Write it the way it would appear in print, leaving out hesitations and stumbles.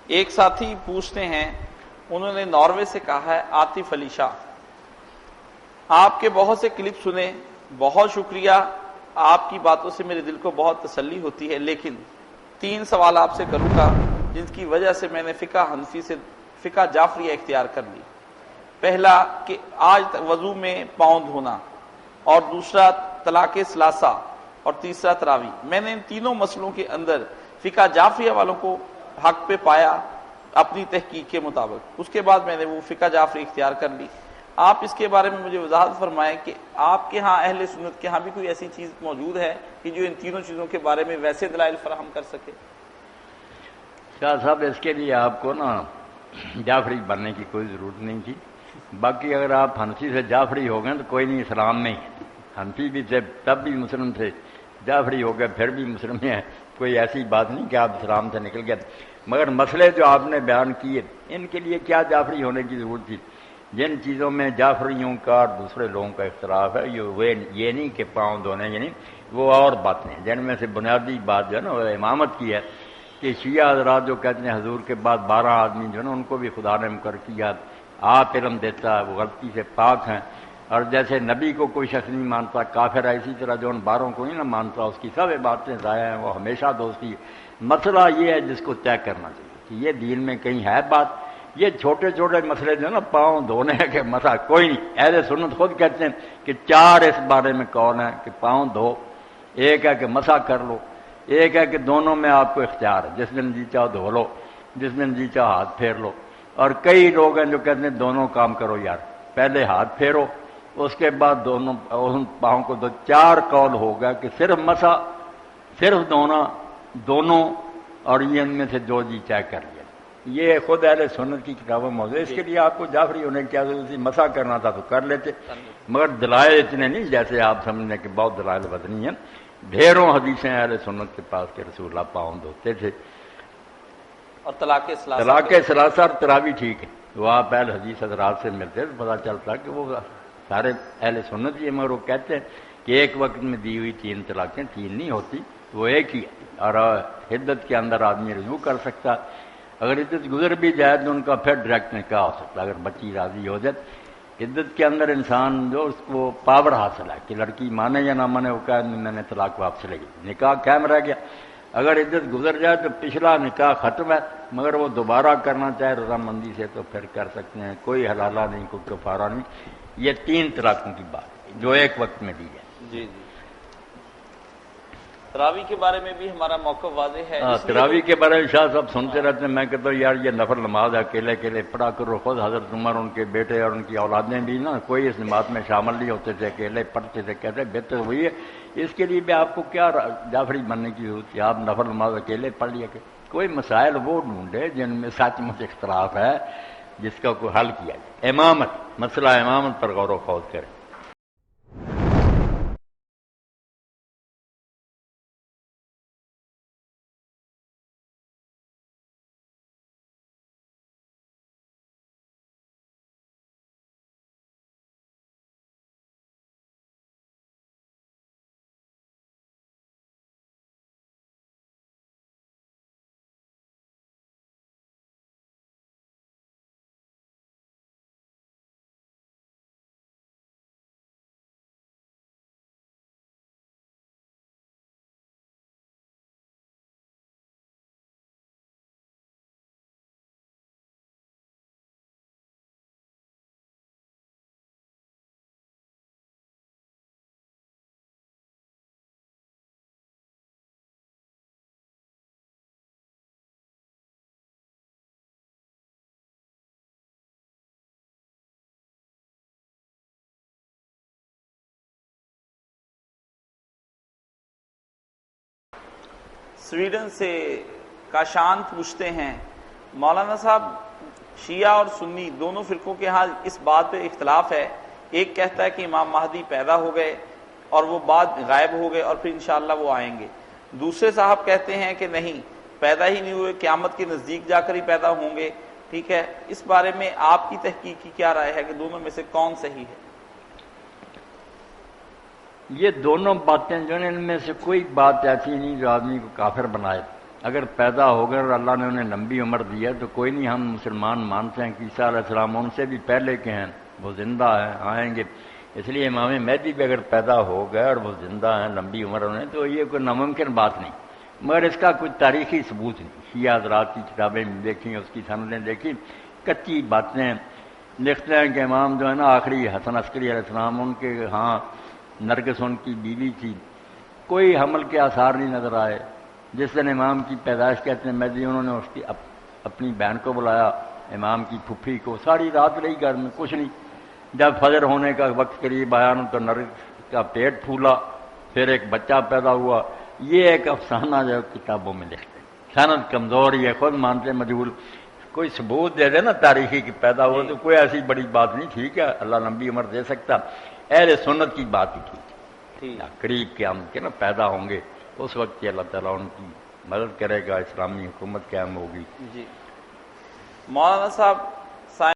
ایک ساتھی پوچھتے ہیں، انہوں نے ناروے سے کہا ہے، عاطف علی شاہ، آپ کے بہت سے کلپ سنے، بہت شکریہ، آپ کی باتوں سے میرے دل کو بہت تسلی ہوتی ہے، لیکن 3 سوال آپ سے کروں گا جن کی وجہ سے میں نے فقہ حنفی سے فقہ جعفریہ اختیار کر لی۔ پہلا کہ آج وضو میں پاؤں دھونا، اور دوسرا طلاق ثلاثہ، اور تیسرا تراویح۔ میں نے ان تینوں مسئلوں کے اندر فقہ جعفریہ والوں کو حق پہ پایا اپنی تحقیق کے مطابق، اس کے بعد میں نے وہ فقہ جعفری اختیار کر لی۔ آپ اس کے بارے میں مجھے وضاحت فرمائیں کہ آپ کے ہاں اہل سنت کے ہاں بھی کوئی ایسی چیز موجود ہے کہ جو ان تینوں چیزوں کے بارے میں ویسے دلائل فراہم کر سکے؟ شاہ صاحب اس کے لیے آپ کو نا جعفری بننے کی کوئی ضرورت نہیں تھی۔ باقی اگر آپ حنفی سے جعفری ہو گئے تو کوئی نہیں، اسلام میں حنفی بھی تھے تب بھی مسلم تھے، جعفری ہو گئے پھر بھی مسلم ہیں، کوئی ایسی بات نہیں کہ آپ اسلام سے نکل گئے۔ مگر مسئلے جو آپ نے بیان کیے ان کے لیے کیا جعفری ہونے کی ضرورت تھی؟ جن چیزوں میں جعفریوں کا اور دوسرے لوگوں کا اختلاف ہے یہ نہیں کہ پاؤں دھونے، یعنی وہ اور باتیں، جن میں سے بنیادی بات جو ہے نا وہ امامت کی ہے، کہ شیعہ حضرات جو کہتے ہیں حضور کے بعد 12 آدمی جو ہے نا ان کو بھی خدا نے مقرر کیا، آپ علم دیتا ہے، وہ غلطی سے پاک ہیں، اور جیسے نبی کو کوئی شخص نہیں مانتا کافر ہے، اسی طرح جو ان 12 کو نہیں نہ مانتا اس کی سب باتیں ضائع ہیں، وہ ہمیشہ دوستی ہے۔ مسئلہ یہ ہے جس کو طے کرنا چاہیے کہ یہ دین میں کہیں ہے بات، یہ چھوٹے چھوٹے مسئلے جو ہے نا پاؤں دھونے کے مسئلہ کوئی نہیں۔ اہل سنت خود کہتے ہیں کہ 4 اس بارے میں قول ہیں کہ پاؤں دھو، ایک ہے کہ مسح کر لو، ایک ہے کہ دونوں میں آپ کو اختیار ہے، جس دن جی چاہو دھو لو، جس دن جی چاہو ہاتھ پھیر لو، اور کئی لوگ ہیں جو کہتے ہیں دونوں کام کرو یار، پہلے ہاتھ پھیرو اس کے بعد دونوں پاؤں کو دو۔ 4 قول ہوگا کہ صرف مسح، صرف دھونا، دونوں، اور یہ ان میں سے جو جی چاہے کر لیا۔ یہ خود اہل سنت کی کتابوں میں موجود ہے۔ اس کے لیے آپ کو جعفری ہونے کی کیا ضرورت تھی؟ مسح کرنا تھا تو کر لیتے، مگر دلائل اتنے نہیں جیسے آپ سمجھنے کہ بہت دلائل بدنی ہیں۔ ڈھیروں حدیثیں اہل سنت کے پاس کہ رسول اللہ پاؤں دھوتے تھے۔ اور طلاق ثلاثہ اور تراویح ٹھیک ہے، وہ آپ اہل حدیث حضرات سے ملتے تو پتہ چلتا کہ وہ سارے اہل سنت ہی، مگر وہ کہتے ہیں کہ ایک وقت میں دی ہوئی 3 طلاقیں 3 نہیں ہوتی، وہ ایک ہی ہے، اور عدت کے اندر آدمی رجوع کر سکتا، اگر عدت گزر بھی جائے تو ان کا پھر ڈائریکٹ نکاح ہو سکتا اگر بچی راضی ہو جائے۔ عدت کے اندر انسان جو اس کو پاور حاصل ہے کہ لڑکی مانے یا نہ مانے، وہ کہہ میں نے طلاق واپس لے گی، نکاح قائم رہ گیا۔ اگر عدت گزر جائے تو پچھلا نکاح ختم ہے، مگر وہ دوبارہ کرنا چاہے رضامندی سے تو پھر کر سکتے ہیں، کوئی حلالہ نہیں، کوئی کفارہ نہیں۔ یہ 3 طلاقوں کی بات ہے جو ایک وقت میں دی جائے۔ جی جی، تراویح کے بارے میں بھی ہمارا موقف واضح ہے۔ تراویح کے بارے میں شاہ صاحب سنتے رہتے ہیں، میں کہتا ہوں یار یہ نفل نماز اکیلے اکیلے پڑھا کرو، خود حضرت عمر ان کے بیٹے اور ان کی اولادیں بھی نا کوئی اس نماز میں شامل نہیں ہوتے تھے، اکیلے پڑھتے تھے، کہتے بہتر ہوئی ہے اس کے لیے بھی آپ کو کیا جعفری بننے کی ضرورت ہے، آپ نفل نماز اکیلے پڑھ لیا کہ کوئی مسائل وہ ڈھونڈے جن میں سچ مچ اختلاف ہے جس کا کوئی حل کیا جائے۔ امامت، مسئلہ امامت پر غور و خوض کریں۔ سویڈن سے کاشان پوچھتے ہیں، مولانا صاحب شیعہ اور سنی دونوں فرقوں کے ہاں اس بات پہ اختلاف ہے، ایک کہتا ہے کہ امام مہدی پیدا ہو گئے اور وہ بعد غائب ہو گئے اور پھر انشاءاللہ وہ آئیں گے، دوسرے صاحب کہتے ہیں کہ نہیں پیدا ہی نہیں ہوئے، قیامت کے نزدیک جا کر ہی پیدا ہوں گے۔ ٹھیک ہے، اس بارے میں آپ کی تحقیق کی کیا رائے ہے کہ دونوں میں سے کون صحیح ہے؟ یہ دونوں باتیں جو ہیں ان میں سے کوئی بات ایسی نہیں جو آدمی کو کافر بنائے، اگر پیدا ہو گئے اور اللہ نے انہیں لمبی عمر دی ہے تو کوئی نہیں، ہم مسلمان مانتے ہیں کہ عیسیٰ علیہ السلام ان سے بھی پہلے کے ہیں، وہ زندہ ہیں، آئیں گے۔ اس لیے امام مہدی بھی اگر پیدا ہو گئے اور وہ زندہ ہیں، لمبی عمر انہیں، تو یہ کوئی ناممکن بات نہیں، مگر اس کا کوئی تاریخی ثبوت نہیں۔ شیعہ حضرات کی کتابیں دیکھیں، اس کی سندیں دیکھیں، کچی باتیں لکھتے ہیں کہ امام جو ہے نا آخری حسن عسکری علیہ السلام ان کے ہاں نرگس ان کی بیوی تھی، کوئی حمل کے آثار نہیں نظر آئے۔ جس دن امام کی پیدائش کہتے ہیں مہدی، انہوں نے اس کی اپنی بہن کو بلایا، امام کی پھپھی کو، ساری رات رہی گھر میں، کچھ نہیں۔ جب فجر ہونے کا وقت قریب آیا تو نرگس کا پیٹ پھولا، پھر ایک بچہ پیدا ہوا۔ یہ ایک افسانہ جو کتابوں میں لکھتے ہیں، سند کمزور، یہ خود مانتے مجہول، کوئی ثبوت دے دے نا تاریخی کی پیدا ہوا تو کوئی ایسی بڑی بات نہیں، ٹھیک ہے اللہ لمبی عمر دے سکتا، اہل سنت کی بات ہی ٹھیک ہے، قریب قیامت کے نا پیدا ہوں گے، اس وقت یہ اللہ تعالیٰ ان کی مدد کرے گا، اسلامی حکومت قائم ہوگی۔ جی مولانا صاحب